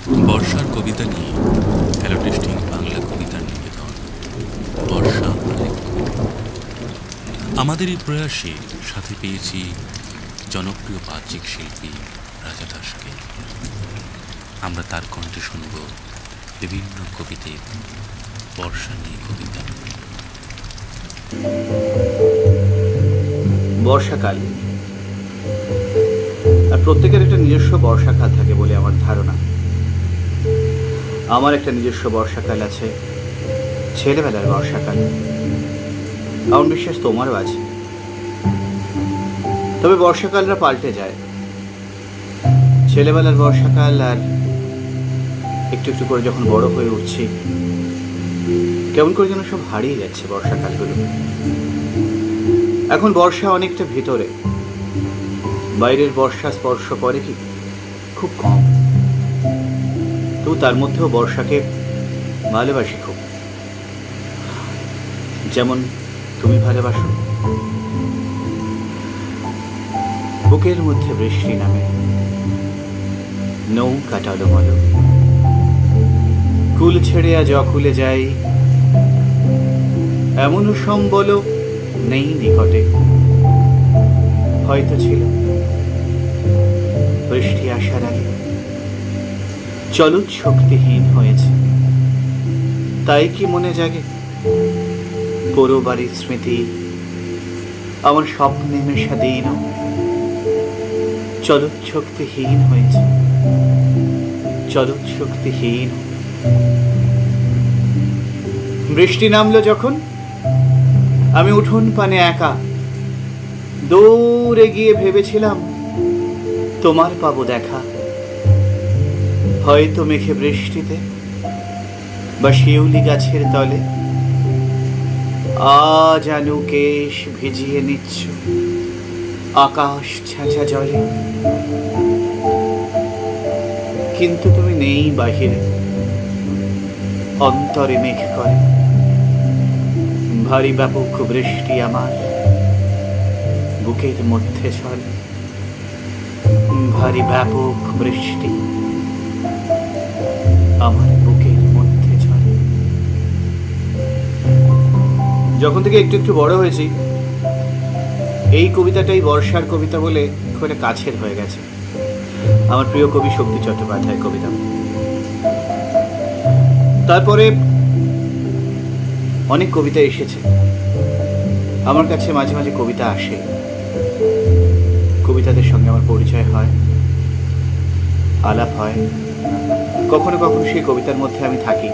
বর্ষার কবিতা নিয়ে hello testing Bangla কবিতার নিবেদন বর্ষা আলেখ্য। আমাদের এই প্রয়াসে সাথে পেয়েছি জনপ্রিয় বাহ্যিক শিল্পী রাজা দাসকে। আমরা তার কণ্ঠে শুনব বিভিন্ন কবিদের বর্ষা নিয়ে কবিতা। বর্ষাকাল, আর প্রত্যেকের একটা নিজস্ব বর্ষাকাল থাকে বলে আমার ধারণা। আমার একটা নিজস্ব বর্ষাকাল আছে, ছেলেবেলার বর্ষাকাল। আমার বিশ্বাস তোমারও আছে। তবে বর্ষাকালরা পাল্টে যায়। ছেলেবেলার বর্ষাকাল আর একটু একটু করে যখন বড় হয়ে উঠছি, কেমন করে যেন সব হারিয়ে যাচ্ছে বর্ষাকালগুলো। এখন বর্ষা অনেকটা ভিতরে, বাইরের বর্ষা স্পর্শ করে কি খুব কম। তো তার মধ্যেও বর্ষাকে ভালোবাসি খুব, যেমন তুমি ভালোবাসো। বুকের মধ্যে বৃষ্টি নামে, নৌকা টলমল, কুল ছেড়ে আজ অকুলে যাই, এমনও সম্বল নেই নিকটে। হয়তো ছিল বৃষ্টি আসার আগে, চলৎ শক্তিহীন হয়েছে, তাই কি মনে জাগে পুরো বাড়ির স্মৃতি আমার স্বপ্নে মেশা দিন। চলৎ শক্তিহীন হয়েছে, চলৎ শক্তিহীন। বৃষ্টি নামলো যখন, আমি উঠোন পানে একা দৌড়ে গিয়ে ভেবেছিলাম তোমার পাবো দেখা। হয়তো মেঘে বৃষ্টিতে বা শিউলি গাছের তলে আজ আনু কেশ ভিজিয়ে নিচ্ছ আকাশ ছাঁচা জলে। কিন্তু তুমি নেই বাহিরে, অন্তরে মেঘ করে ভারী ব্যাপক বৃষ্টি আমার বুকের মধ্যে চলে। ভারী ব্যাপক বৃষ্টি আমার বুকের মধ্যে চলে। যখন থেকে একটু একটু বড় হয়েছি, এই কবিতাটাই বর্ষার কবিতা বলে খুব একটা কাছের হয়ে গেছে। আমার প্রিয় কবি শক্তি চট্টোপাধ্যায়ের কবিতা। তারপরে অনেক কবিতা এসেছে আমার কাছে, মাঝে মাঝে কবিতা আসে, কবিতাদের সঙ্গে আমার পরিচয় হয়, আলাপ হয়। কখনো কখনো সেই কবিতার মধ্যে আমি থাকি,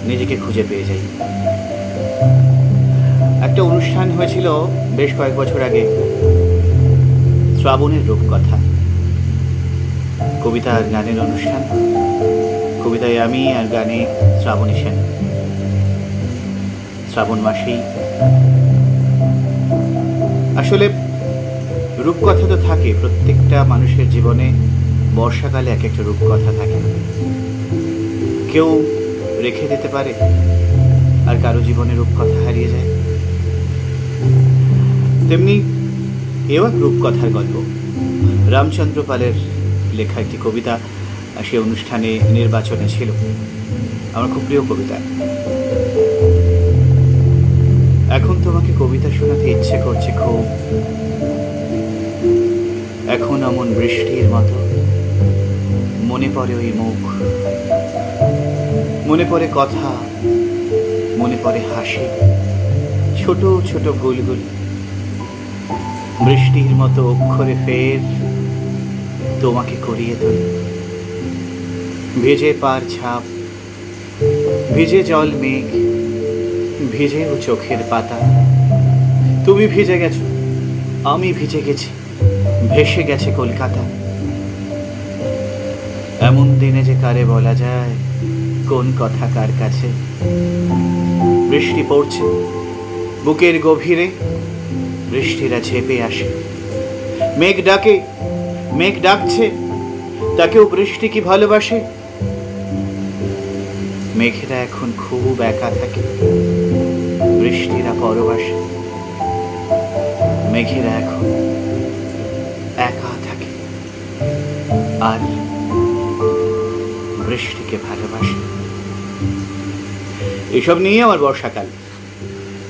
নিজেকে খুঁজে পেয়ে যাই। একটা অনুষ্ঠান হয়েছিল বেশ কয়েক বছর আগে, শ্রাবণের রূপকথা, কবিতা আর গানের অনুষ্ঠান। কবিতায় আমি আর গানে শ্রাবণী সেন। শ্রাবণ মাসেই আসলে রূপকথা তো থাকে, প্রত্যেকটা মানুষের জীবনে বর্ষাকালে এক একটা রূপকথা থাকে। কেউ রেখে দিতে পারে, আর কারো জীবনে রূপকথা হারিয়ে যায়। তেমনি এও এক রূপকথার গল্প। রামচন্দ্র পালের লেখা একটি কবিতা সে অনুষ্ঠানে নির্বাচনে ছিল, আমার খুব প্রিয় কবিতা। এখন তোমাকে কবিতা শোনাতে ইচ্ছে করছে খুব, এখন এমন বৃষ্টির মতো মনে পড়ে ওই মুখ, মনে পড়ে কথা, মনে পড়ে হাসি, ছোট ছোট ভুলগুলি। বৃষ্টির মতো অক্ষরে ফের তোমাকে করিয়ে তোলে। ভেজে পার ছাপ, ভিজে জল মেঘ, ভিজে ও চোখের পাতা। তুমি ভিজে গেছো, আমি ভিজে গেছি, ভেসে গেছে কলকাতা। এমন দিনে যে কারে বলা যায় কোন কথা কার কাছে। বৃষ্টি পড়ছে বুকের গভীরে, বৃষ্টিরা ঝেপে আসে। মেঘ ডাকে, মেঘ ডাকছে, তাকেও বৃষ্টি কি ভালোবাসে। মেঘেরা এখন খুব একা থাকে, বৃষ্টিরা পরবাসে। মেঘেরা এখন একা থাকে আর বৃষ্টিকে ভালোবাসে। এসব নিয়ে আমার বর্ষাকাল।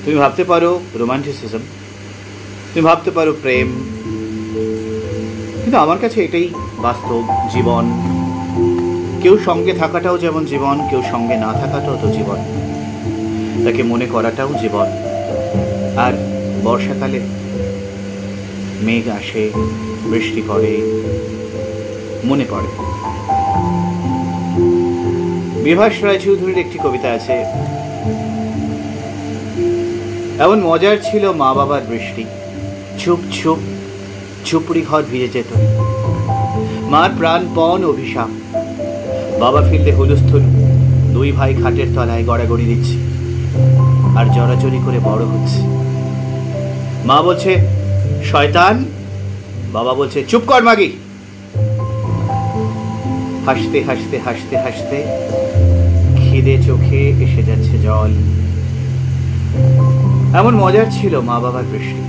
তুমি ভাবতে পারো রোমান্টিসিজম, তুমি ভাবতে পারো প্রেম, কিন্তু আমার কাছে এটাই বাস্তব জীবন। কেউ সঙ্গে থাকাটাও যেমন জীবন, কেউ সঙ্গে না থাকাটাও তো জীবন, তাকে মনে করাটাও জীবন। আর বর্ষাকালে মেঘ আসে, বৃষ্টি করে, মনে পড়ে। বিভাস রায়চৌধুরীর একটি কবিতা আছে, এমন মজার ছিল মা বাবার বৃষ্টি, চুপ চুপ ঝুপড়ি ঘর ভিজে যেত, মার প্রাণপণ অভিশাপ, বাবা ফিরলে হুলস্থুল, দুই ভাই খাটের তলায় গড়াগড়ি দিচ্ছে আর জড়াজড়ি করে বড় হচ্ছে। মা বলছে শয়তান, বাবা বলছে চুপ কর মাগি। হাসতে হাসতে হাসতে হাসতে খিদে চোখে এসে যাচ্ছে জল। এমন মজার ছিল মা বাবার বৃষ্টি।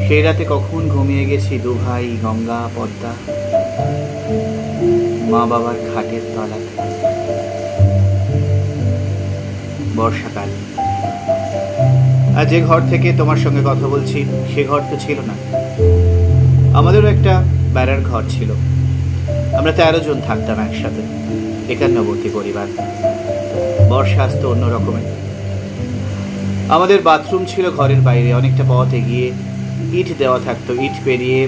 সেই রাতে কখন ঘুমিয়ে গেছি দু ভাই গঙ্গা পদ্মা মা বাবার খাটের তলাতে। বর্ষাকাল। আর যে ঘর থেকে তোমার সঙ্গে কথা বলছি সে ঘর তো ছিল না, আমাদেরও একটা বেড়ার ঘর ছিল। আমরা 13 জন থাকতাম একসাথে, 51 পরিবার। বর্ষা আসতো অন্য রকমের। আমাদের বাথরুম ছিল ঘরের বাইরে, অনেকটা পথ এগিয়ে, ইট দেওয়া থাকতো। ইট পেরিয়ে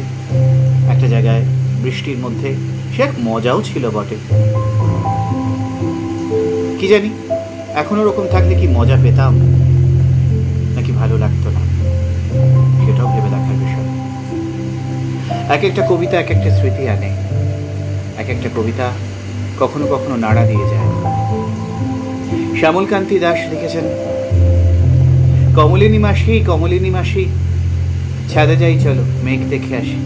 একটা জায়গায় বৃষ্টির মধ্যে, সে এক মজাও ছিল বটে। কি জানি এখনো ওরকম থাকলে কি মজা পেতাম নাকি ভালো লাগতো না, সেটাও ভেবে দেখার বিষয়। এক একটা কবিতা এক একটা স্মৃতি আনে, এক একটা কবিতা কখনো কখনো নাড়া দিয়ে যায়। শ্যামলকান্তি দাস লিখেছেন, কমলিনী মাসি কমলিনী মাসি, ছাদে যাই চলো মেঘ দেখে আসি,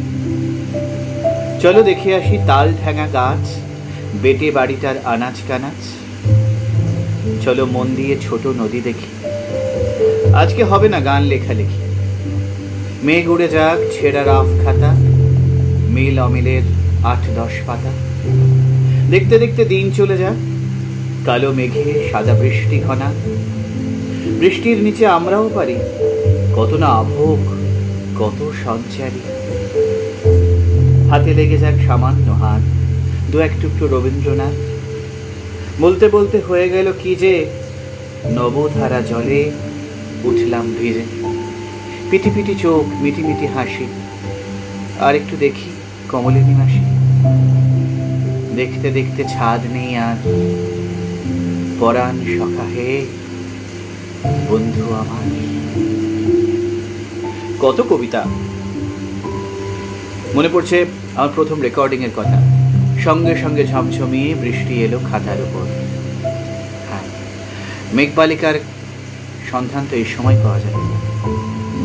চলো দেখে আসি তাল ঠ্যাঙা গাছ, বেটে বাড়িটার আনাজ কানাজ, চলো মন দিয়ে ছোট নদী দেখি, আজকে হবে না গান লেখালেখি, মেঘ উড়ে যাক ছেঁড়া রাফ খাতা, মিল অমিলের 8-10 পাতা, দেখতে দেখতে দিন চলে যাক, কালো মেঘে সাদা বৃষ্টি ঘনা, বৃষ্টির নিচে আমরাও পারি কত না আভোগ, কত সঞ্চারী, হাতে লেগে যাক সামান্য হাত, 2-1 টুকরো রবীন্দ্রনাথ, বলতে বলতে হয়ে গেল কি যে নবধারা জলে উঠলাম ভিজে, পিটি পিটি চোখ মিটি মিটি হাসি, আর একটু দেখি কমলিনী মাসি, দেখতে দেখতে ছাদ নেই আর, পরাণ সখাহে বন্ধু আমার। কত কবিতা মনে পড়ছে। আমার প্রথম রেকর্ডিং এর কথা, সঙ্গে সঙ্গে ঝমঝমিয়ে বৃষ্টি এলো খাতার উপর। হ্যাঁ, মেঘবালিকার সন্ধান তো এই সময় পাওয়া যায়।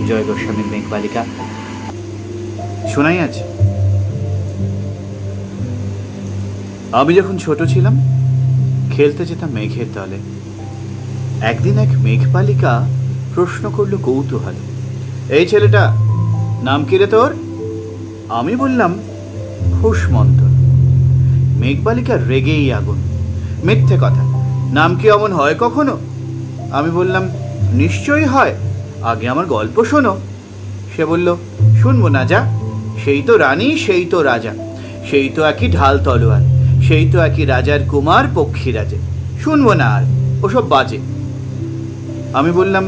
জয় গোস্বামীর মেঘবালিকা শোনাই আছে। আমি যখন ছোট ছিলাম খেলতে যেতাম মেঘের দলে। একদিন এক মেঘবালিকা প্রশ্ন করলো কৌতূহলে, এই ছেলেটা নাম কি রে তোর? আমি বললাম খুশমন্তর। মেঘবালিকা রেগেই আগুন, মিথ্যে কথা, নাম কি অমন হয় কখনো? আমি বললাম নিশ্চয়ই হয়, আগে আমার গল্প শোনো। সে বলল শুনবো না, যা, সেই তো রানী সেই তো রাজা, সেই তো একই ঢাল তলোয়ার, সেই তো একই রাজার কুমার পক্ষীরাজে, শুনবো না আর, ওসব বাজে। আমি বললাম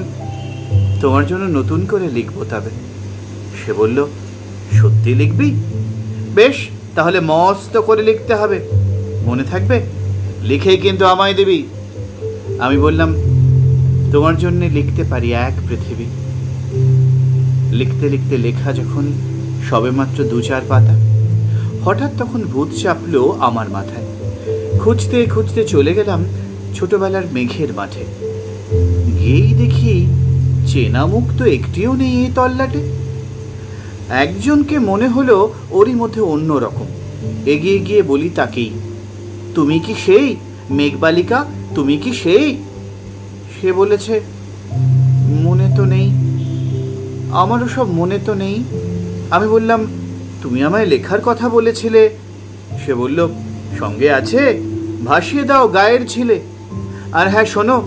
তোমার জন্য নতুন করে লিখবো তবে। সে বলল সত্যি লিখবি? বেশ, তাহলে মস্ত করে লিখতে হবে, মনে থাকবে, লিখেই কিন্তু আমায় দিবি। আমি বললাম তোমার জন্য লিখতে পারি এক পৃথিবী। লিখতে লিখতে লেখা যখন সবেমাত্র 2-4 পাতা, হঠাৎ তখন ভূত চাপলো আমার মাথায়। খুঁজতে খুঁজতে চলে গেলাম ছোটবেলার মেঘের মাঠে। গিয়েই দেখি চেনা মুখ তো একটিও নেই এই তল্লাটে। একজনকে মনে হলো ওরই মধ্যে অন্য রকম। এগিয়ে গিয়ে বলি তাকেই, তুমি কি সেই মেঘবালিকা? তুমি কি সেই? সে বলেছে মনে তো নেই, আমারও সব মনে তো নেই। আমি বললাম তুমি আমায় লেখার কথা বলেছিলে। সে বলল সঙ্গে আছে, ভাসিয়ে দাও গায়ের ছিলে। আর হ্যাঁ শোনো,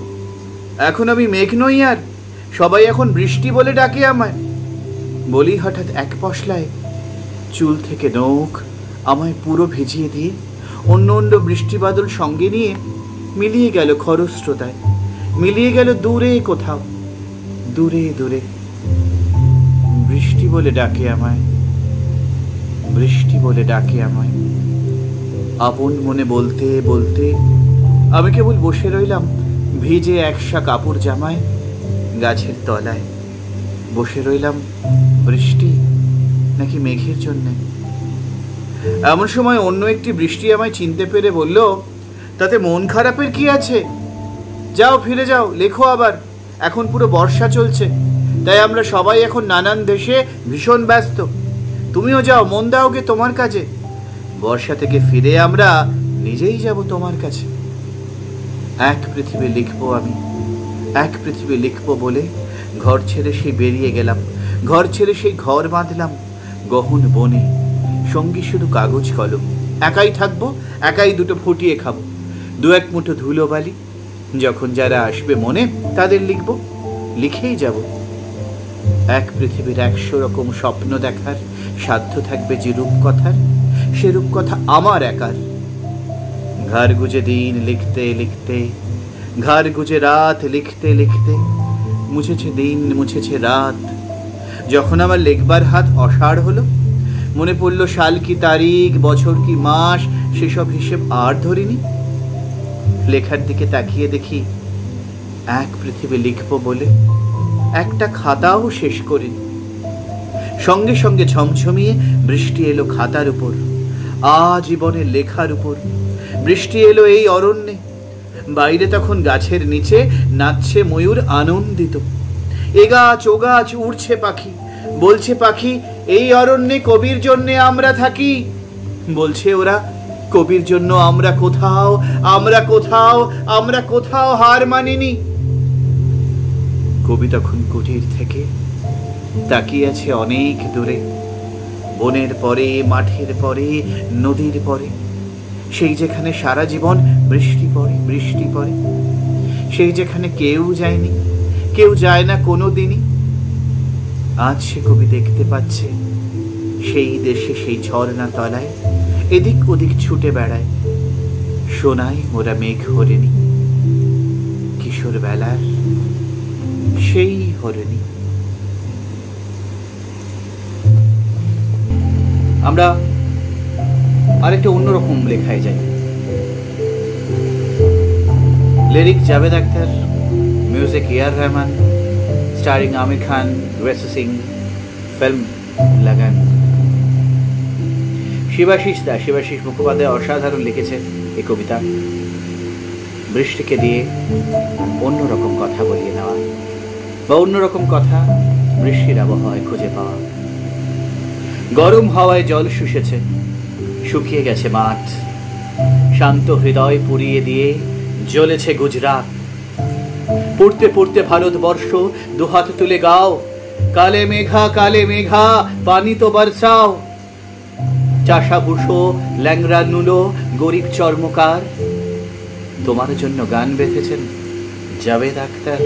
এখন আমি মেঘ নই আর, সবাই এখন বৃষ্টি বলে ডাকে আমায়। বলি হঠাৎ এক পশলায় চুল থেকে নখ আমায় পুরো ভিজিয়ে দিয়ে অন্য অন্য বৃষ্টি বাদল সঙ্গে নিয়ে মিলিয়ে গেল খরস্রোতায়, মিলিয়ে গেল দূরে কোথাও, দূরে দূরে। বৃষ্টি বলে ডাকে আমায়, বৃষ্টি বলে ডাকে আমায়। আপন মনে বলতে বলতে আমি কেবল বসে রইলাম ভিজে একশা কাপড় জামায় গাছের তলায়। বসে রইলাম বৃষ্টি নাকি মেঘের জন্যে। এমন সময় অন্য একটি বৃষ্টি আমায় চিনতে পেরে বলল, তাতে মন খারাপের কি আছে? যাও, ফিরে যাও, লেখো আবার। এখন পুরো বর্ষা চলছে, তাই আমরা সবাই এখন নানান দেশে ভীষণ ব্যস্ত। তুমিও যাও, মন দাও গে তোমার কাজে। বর্ষা থেকে ফিরে আমরা নিজেই যাব তোমার কাছে। এক পৃথিবী লিখবো আমি, এক পৃথিবী লিখবো বলে ঘর ছেড়ে সেই বেরিয়ে গেলাম। ঘর ছেড়ে সেই ঘর বাঁধলাম গহন বনে, সঙ্গী শুধু কাগজ কলম। একাই থাকবো, একাই দুটো ফুটিয়ে খাবো, দু এক মুঠো ধুলো বালি। যখন যারা আসবে মনে তাদের লিখব, লিখেই যাব। এক পৃথিবীর 100 রকম স্বপ্ন দেখার সাধ্য থাকবে যে রূপকথার, সে রূপকথা আমার একার। ঘর গুজে দিন লিখতে লিখতে, ঘর গুজে রাত লিখতে লিখতে, মুছেছে দিন মুছেছে রাত। যখন আমার লেখবার হাত অসাড় হলো, মনে পড়লো সাল কি তারিখ, বছর কি মাস, সেসব হিসেব আর ধরিনি। লেখার দিকে তাকিয়ে দেখি এক পৃথিবী লিখবো বলে একটা খাতাও শেষ করিনি। সঙ্গে সঙ্গে ঝমঝমিয়ে বৃষ্টি এলো খাতার উপর, আজীবনের লেখার উপর। বৃষ্টি এলো এই অরণ্যে, বাইরে তখন গাছের নিচে নাচছে ময়ূর আনন্দিত। এ গাছ ও গাছ উড়ছে পাখি, বলছে পাখি এই অরণ্যে কবির জন্যে আমরা থাকি। বলছে ওরা কবির জন্য আমরা কোথাও, আমরা কোথাও, আমরা কোথাও হার মানিনি। কবি তখন কুটির থেকে তাকিয়ে আছে অনেক দূরে, বনের পরে, মাঠের পরে, নদীর পরে, সেই যেখানে সারা জীবন বৃষ্টি পড়ে, বৃষ্টি পড়ে, সেই যেখানে কেউ যায়নি, কেউ যায় না কোনো দিনই। আজ সে কবি দেখতে পাচ্ছে সেই দেশে, সেই ঝর্ণা তলায় এদিক ওদিক ছুটে বেড়ায় সোনায় মোরা মেঘ হরিণী, কিশোর বেলার সেই হরিণী। আমরা আরেকটা অন্যরকম লেখায় যাই। Lyric Javed Akhtar, music AR Rahman, starring Aamir Khan, Gracy Singh, film Lagaan. Shibashis Mukhopadhyay অসাধারণ লিখেছে এই কবিতা। বৃষ্টিকে দিয়ে অন্যরকম কথা বলিয়ে নেওয়া বা অন্যরকম কথা বৃষ্টির আবহাওয়ায় খুঁজে পাওয়া। গরম হাওয়ায় জল শুষেছে, শুকিয়ে গেছে মাঠ, শান্ত হৃদয় পুড়িয়ে দিয়ে জ্বলেছে গুজরাট। পড়তে পড়তে ভারতবর্ষ দুহাত তুলে গাও, কালে মেঘা পানি তো বর্ষাও। চাষা বুসো, ল্যাংরা নুলো, গরিব চর্মকার, তোমার জন্য গান বেঁধেছেন জাভেদ আখতার।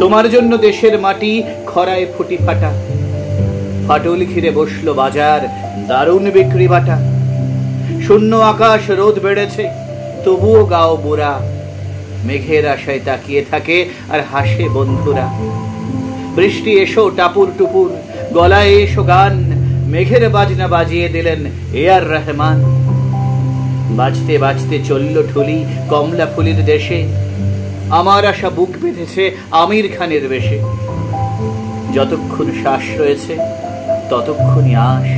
তোমার জন্য দেশের মাটি খরায় ফুটি ফাটা, ফাটল ঘিরে বসলো বাজার, দারুণ বিক্রি বাটা। শূন্য আকাশ, রোদ বেড়েছে, তবুও গাও বুড়া, মেঘের আশায় তাকিয়ে থাকে আর হাসে বন্ধুরা। বৃষ্টি এসো টাপুর টুপুর, গলায় এসো গান, মেঘের বাজনা বাজিয়ে দিলেন এআর রহমান। বাজতে বাজতে চলল ঠুলি কমলা ফুলির দেশে, আমার আশা বুক বেঁধেছে আমির খানের বেশে। যতক্ষণ শ্বাস রয়েছে ততক্ষণই আশ,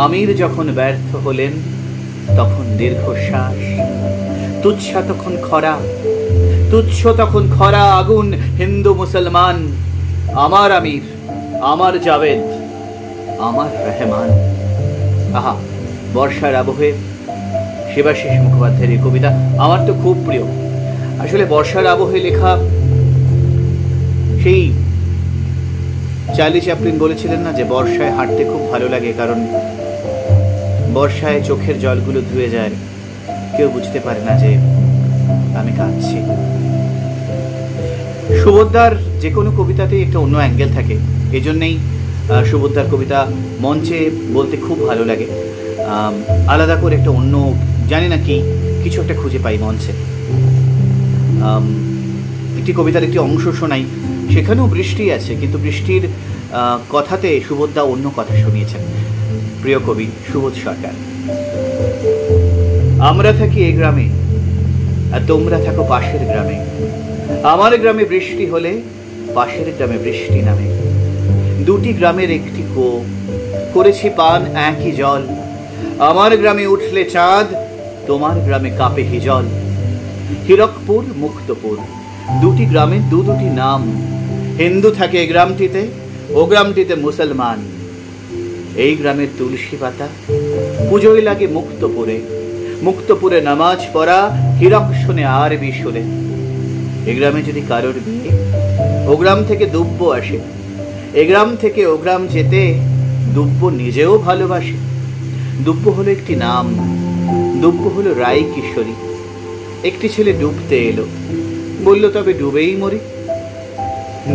আমির যখন ব্যর্থ হলেন তখন দীর্ঘশ্বাস। তুচ্ছা তখন খরা, তুচ্ছ তখন খরা আগুন, হিন্দু মুসলমান। আমার আমির, আমার জাভেদ, আমার রহমান। আহা, বর্ষার আবহে শিবাশিস মুখোপাধ্যায়ের এই কবিতা আমার তো খুব প্রিয়। আসলে বর্ষার আবহে লেখা, সেই চার্লি চ্যাপলিন বলেছিলেন না যে বর্ষায় হাঁটতে খুব ভালো লাগে, কারণ বর্ষায় চোখের জলগুলো ধুয়ে যায়, কেউ বুঝতে পারে না যে আমি কাঁদছি। সুভদ্রার যে কোনো কবিতাতে একটা অন্য অ্যাঙ্গেল থাকে, এই জন্যেই সুভদ্রার কবিতা মঞ্চে বলতে খুব ভালো লাগে। আলাদা করে একটা অন্য, জানি না কি, কিছু একটা খুঁজে পাই মঞ্চে। একটি কবিতার একটি অংশ শোনাই, সেখানেও বৃষ্টি আছে, কিন্তু বৃষ্টির কথাতে সুভদ্রা অন্য কথা শুনিয়েছেন। প্রিয় কবি সুবোধ সরকার। আমরা থাকি এই গ্রামে আর তোমরা থাকো পাশের গ্রামে। আমার গ্রামে বৃষ্টি হলে পাশের গ্রামে বৃষ্টি নামে। দুটি গ্রামের একটি কূপ, করেছি পান একই জল। আমার গ্রামে উঠলে চাঁদ, তোমার গ্রামে কাঁপে হিজল। হীরকপুর মুক্তপুর, দুটি গ্রামের দুটি নাম। হিন্দু থাকে এই গ্রামটিতে, ও গ্রামটিতে মুসলমান। এই গ্রামের তুলসী পাতা পুজোয় লাগে মুক্তপুরে। মুক্তপুরে নামাজ পড়া, হীরক শুনে আরবি সুরে। এ গ্রামে যদি কারোর বিয়ে, ও গ্রাম থেকে দুব্য আসে। এ গ্রাম থেকে ও গ্রাম যেতে দুব্য নিজেও ভালোবাসে। দুব্য হলো একটি নাম, দুব্য হলো রায় কিশোরী। একটি ছেলে ডুবতে এলো, বলল তবে ডুবেই মরি।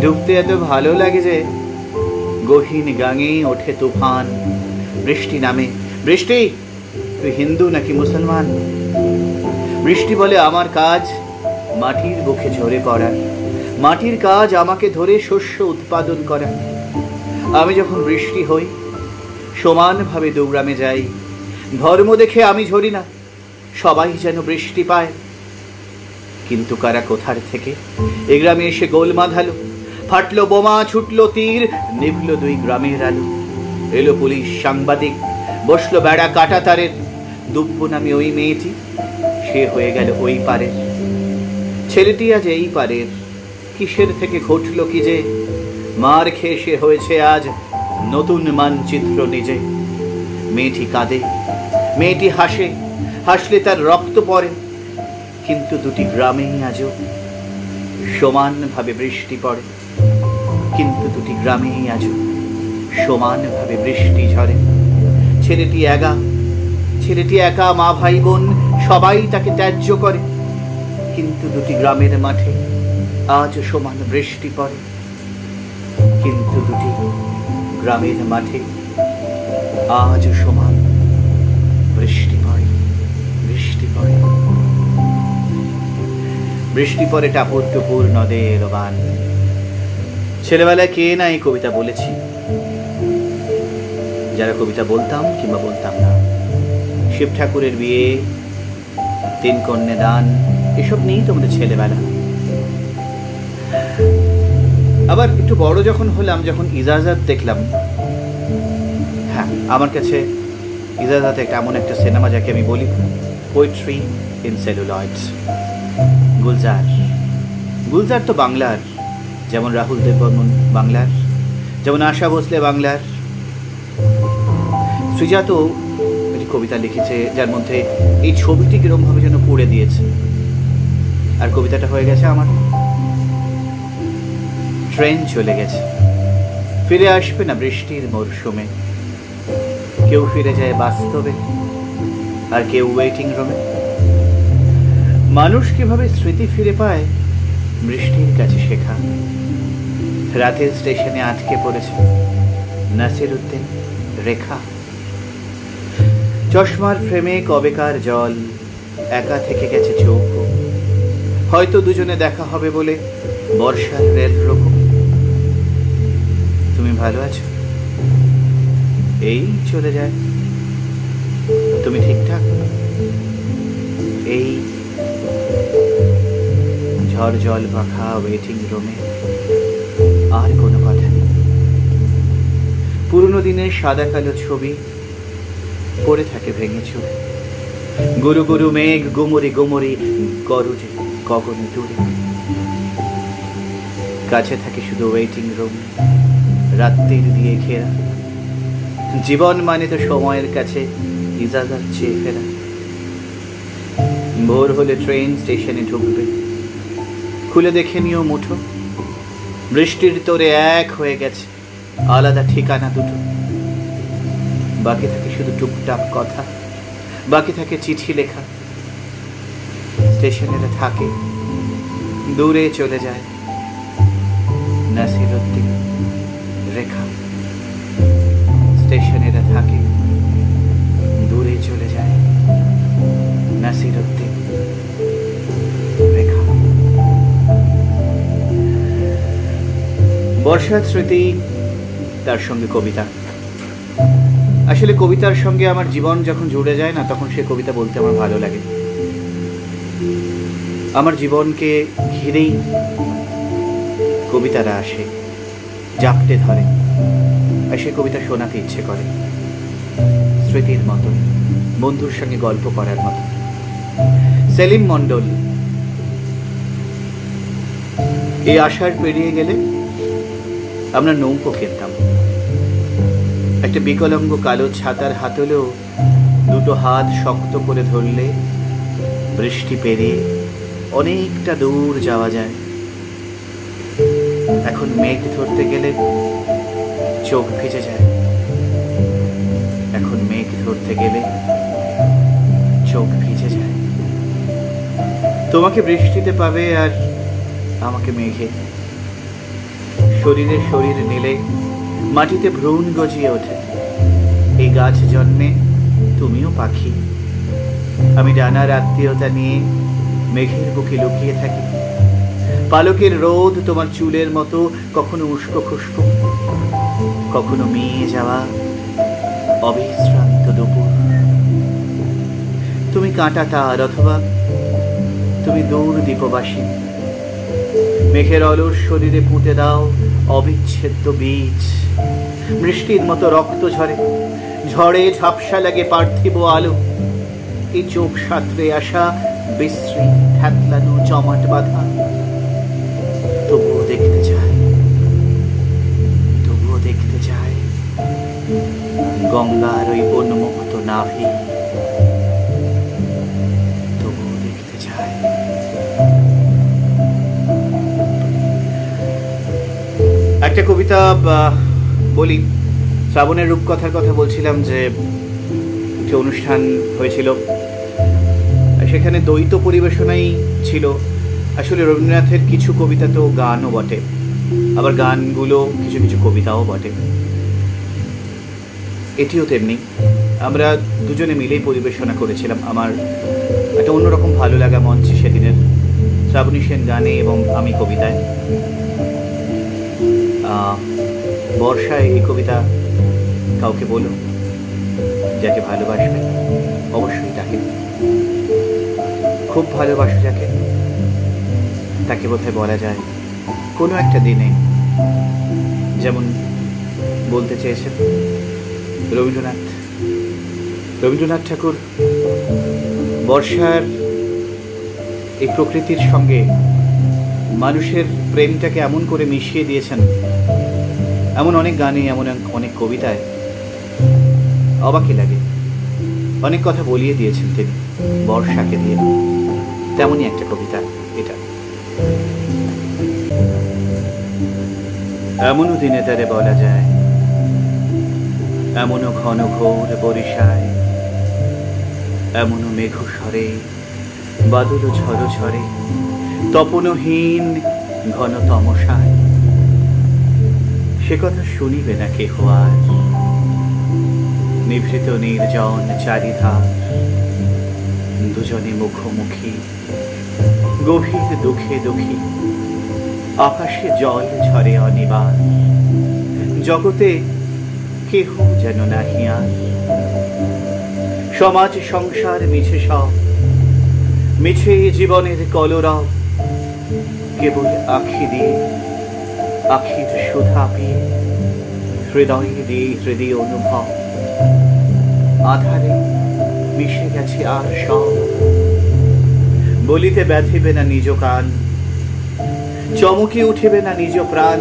ডুবতে এত ভালো লাগে যে গহীন গাঙে ওঠে তুফান। বৃষ্টি নামে, বৃষ্টি তুই হিন্দু নাকি মুসলমান? বৃষ্টি বলে আমার কাজ মাটির বুকে ঝরে পড়া। মাটির কাজ আমাকে ধরে শস্য উৎপাদন করা। আমি যখন বৃষ্টি হই সমানভাবে দৌড়ামে যাই। ধর্ম দেখে আমি ঝরি না, সবাই যেন বৃষ্টি পায়। কিন্তু কারা কোথার থেকে এ গ্রামে এসে গোল বাঁধালো। ফাটলো বোমা, ছুটলো তীর, নিভলো দুই গ্রামের আলো। এলো পুলিশ সাংবাদিক, বসলো বেড়া কাটা তারের। দুব্য নামে ওই মেয়েটি, সে হয়ে গেল ওই পারের। ছেলেটি আজ এই পারের, কিসের থেকে ঘটল কি যে মার খেয়ে সে হয়েছে আজ নতুন মানচিত্র নিজে। মেয়েটি কাঁদে, মেয়েটি হাসে, হাসলে তার রক্ত পড়ে। কিন্তু দুটি গ্রামেই আজও সমানভাবে বৃষ্টি পড়ে। কিন্তু দুটি গ্রামেই আজও সমানভাবে বৃষ্টি ঝরে। ছেলেটি একা, মা ভাই বোন সবাই তাকে ত্যায্য করে। কিন্তু দুটি গ্রামের মাঠে আজও সমান বৃষ্টি পড়ে। কিন্তু দুটি গ্রামের মাঠে আজও সমান বৃষ্টি পড়ে। বৃষ্টি পড়ে, বৃষ্টি পড়ে টাপুর টুপুর নদে এলো বান। ছেলেবেলায় কে না এই কবিতা বলেছি, যারা কবিতা বলতাম কিংবা বলতাম না। শিব ঠাকুরের বিয়ে, তিন কন্যা দান, এসব নিয়েই তো আমাদের ছেলেবেলা। আবার একটু বড় যখন হলাম, যখন ইজাজাত দেখলাম, হ্যাঁ আমার কাছে ইজাজাত একটা এমন একটা সিনেমা যাকে আমি বলি পোয়েট্রি ইন সেলুলয়েডস। গুলজার তো বাংলার, যেমন রাহুল দেববর্মন বাংলার, যেমন আশা ভোসলে বাংলার। সুজাত একটি কবিতা লিখেছে যার মধ্যে এই ছবিটি কিরমভাবে যেন পড়ে দিয়েছে। আর কবিতাটা হয়ে গেছে আমার। ট্রেন চলে গেছে, ফিরে আসবে না বৃষ্টির মরশুমে। কেউ ফিরে যায় বাস্তবে, আর কেউ ওয়েটিং রুমে। মানুষ কিভাবে স্মৃতি ফিরে পায় বৃষ্টির কাছে শেখা। রাতের স্টেশনে আটকে পড়েছে নাসিরউদ্দিন রেখা। চশমার ফ্রেমে কবেকার জল, একা থেকে গেছে চোখ। হয়তো দুজনে দেখা হবে বলে বর্ষার রেল রকম। তুমি ভালো আছো? এই চলে যায়। তুমি ঠিকঠাক? এই ঝড় জল পাখা ওয়েটিং রুমে আর কোনো কথা নেই। পুরনো দিনের সাদা কালো ছবি পড়ে থাকে ভেঙে চুরে। গুরু গুরু মেঘ গুমরি গুমরি গরজে গগনে দূরে। কাছে থাকে শুধু ওয়েটিং রুম, রাত্রির দিয়ে ঘেরা। জীবন মানে তো সময়ের কাছে ইজাজত চেয়ে ফেরা। ভোর হলে ট্রেন স্টেশনে ঢুকবে, খুলে দেখে নিও মুঠো। বৃষ্টির তোরে এক হয়ে গেছে আলাদা ঠিকানা দুটো। বাকি থাকে শুধু টুকটাক কথা, বাকি থাকে চিঠি লেখা। স্টেশনেরা থাকে, দূরে চলে যায়। নাসিরউদ্দিন, রেখা। স্টেশনেরা থাকে, দূরে চলে যায়। নাসিরউদ্দিন, রেখা। বর্ষার স্মৃতি, তার সঙ্গে কবিতা। আসলে কবিতার সঙ্গে আমার জীবন যখন জুড়ে যায় না, তখন সে কবিতা বলতে আমার ভালো লাগে। আমার জীবনকে ঘিরেই কবিতারা আসে, জাপটে ধরে, আর সে কবিতা শোনাতে ইচ্ছে করে, স্মৃতির মতো, বন্ধুর সঙ্গে গল্প করার মতো। সেলিম মণ্ডল, এই আষাঢ় পেরিয়ে গেলে আমরা নৌকো কিনতাম। একটা বিকলাঙ্গ কালো ছাতার হাতলেও দুটো হাত শক্ত করে ধরলে বৃষ্টি পেরিয়ে অনেকটা দূর যাওয়া যায়। এখন মেঘ ধরতে গেলে চোখ ভিজে যায়। এখন মেঘ ধরতে গেলে চোখ ভিজে যায়। তোমাকে বৃষ্টিতে পাবে আর আমাকে মেঘে। শরীরে শরীর নিলে মাটিতে ভ্রূণ গজিয়ে ওঠে। এই গাছ জন্মে তুমিও পাখি। আমি ডানার আত্মীয়তা নিয়ে মেঘের বুকে লুকিয়ে থাকি। পালকের রোদ তোমার চুলের মতো, কখনো উস্কো খুস্কো, কখনো মিয়ে যাওয়া অবিশ্রান্ত দুপুর। তুমি কাঁটা তার, অথবা তুমি দূর দ্বীপবাসী। মেঘের অলস শরীরে পুঁতে দাও অবিচ্ছেদ্য বীজ। বৃষ্টির মতো রক্ত ঝরে, ঝড়ে ঝাপসা লাগে পার্থিব আলো। এই চোখ সাঁতরে আসা বিশ্রী থ্যাতলানো জমাট বাঁধা। তবুও দেখতে চায়, তবুও দেখতে চায় গঙ্গার ওই উন্মুক্ত নাভি। তবুও দেখতে চায়। একটা কবিতা বলি। শ্রাবণের রূপকথার কথা বলছিলাম, যে একটি অনুষ্ঠান হয়েছিল, সেখানে দ্বৈত পরিবেশনাই ছিল। আসলে রবীন্দ্রনাথের কিছু কবিতা তো গানও বটে, আবার গানগুলো কিছু কিছু কবিতাও বটে। এটিও তেমনি। আমরা দুজনে মিলেই পরিবেশনা করেছিলাম। আমার একটা অন্যরকম ভালো লাগা মঞ্চে সেদিনের, শ্রাবণী সেন গানে এবং আমি কবিতায়। বর্ষায় এই কবিতা কাউকে বলো, যাকে ভালোবাসবে অবশ্যই তাকে। খুব ভালোবাসো যাকে, তাকে বোধহয় বলা যায় কোনো একটা দিনে। যেমন বলতে চেয়েছেন রবীন্দ্রনাথ ঠাকুর বর্ষার এই প্রকৃতির সঙ্গে মানুষের প্রেমটাকে এমন করে মিশিয়ে দিয়েছেন, এমন অনেক গানে, এমন অনেক কবিতায় অবাকই লাগে। অনেক কথা বলিয়ে দিয়েছেন তিনি বর্ষাকে দিয়ে। তেমনই একটা কবিতা এটা। এমনও দিনে তারে বলা যায়, এমনও ঘন ঘোর বরিশায়, এমনও মেঘ স্বরে বাদল ঝড় ঝরে, তপনহীন ঘন তমসায়। সে কথা শুনিবে না কেহ আর, নিভৃত নির্জন চারিধার, দুজনে মুখোমুখি গভীর দুঃখে দুঃখী। আকাশে জল ঝরে অনিবার, জগতে কেহ যেন নাহি আর। সমাজ সংসার মিছে সব, মিছে জীবনের কলরব। কেবল আখি দিয়ে আখির সুধা পেয়ে, হৃদয় দিয়ে হৃদয় অনুভব। আধারে মিশে গেছে আর সব, বলিতে ব্যথিবে না নিজ কান, চমকে উঠিবে না নিজ প্রাণ।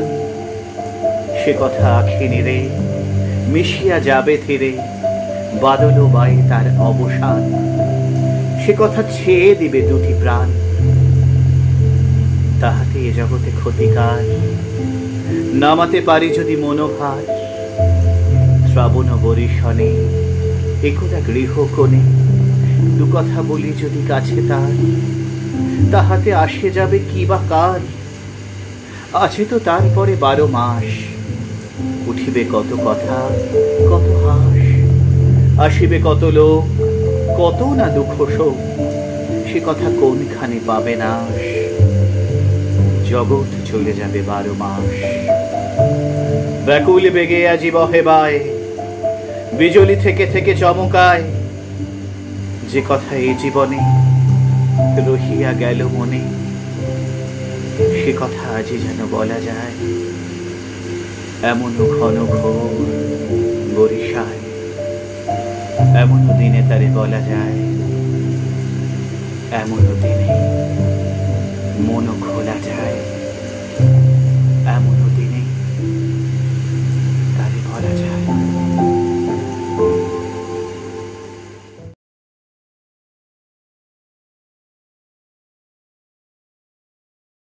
সে কথা আখি নিরে মিশিয়া যাবে ধীরে, বাদল বায়ে তার অবসান। সে কথা ছেয়ে দিবে দুটি প্রাণ, তাহাতে এ জগতে ক্ষতিকার। নামাতে পারি যদি মনোভার, শ্রাবণ বরিশনে একদা গৃহ কোণে দু কথা বলি যদি কাছে তার, তাহাতে আসে যাবে কি বা কার। আছে তো তারপরে 12 মাস, উঠিবে কত কথা কত হাস, আসিবে কত লোক কত না দুঃখ শোক, সে কথা কোনখানে পাবে নাশ। জগৎ চলে যাবে 12 মাস, ব্যাকুল বেগে আজি বহে বায়, বিজলি থেকে থেকে চমকায়। যে কথা এই জীবনে রহিয়া গেল মনে, সে কথা আজি যেন বলা যায়। এমন ঘন ঘোর বরিশায়, এমন দিনে তারে বলা যায়। এমন দিনে মন খোলা যায়।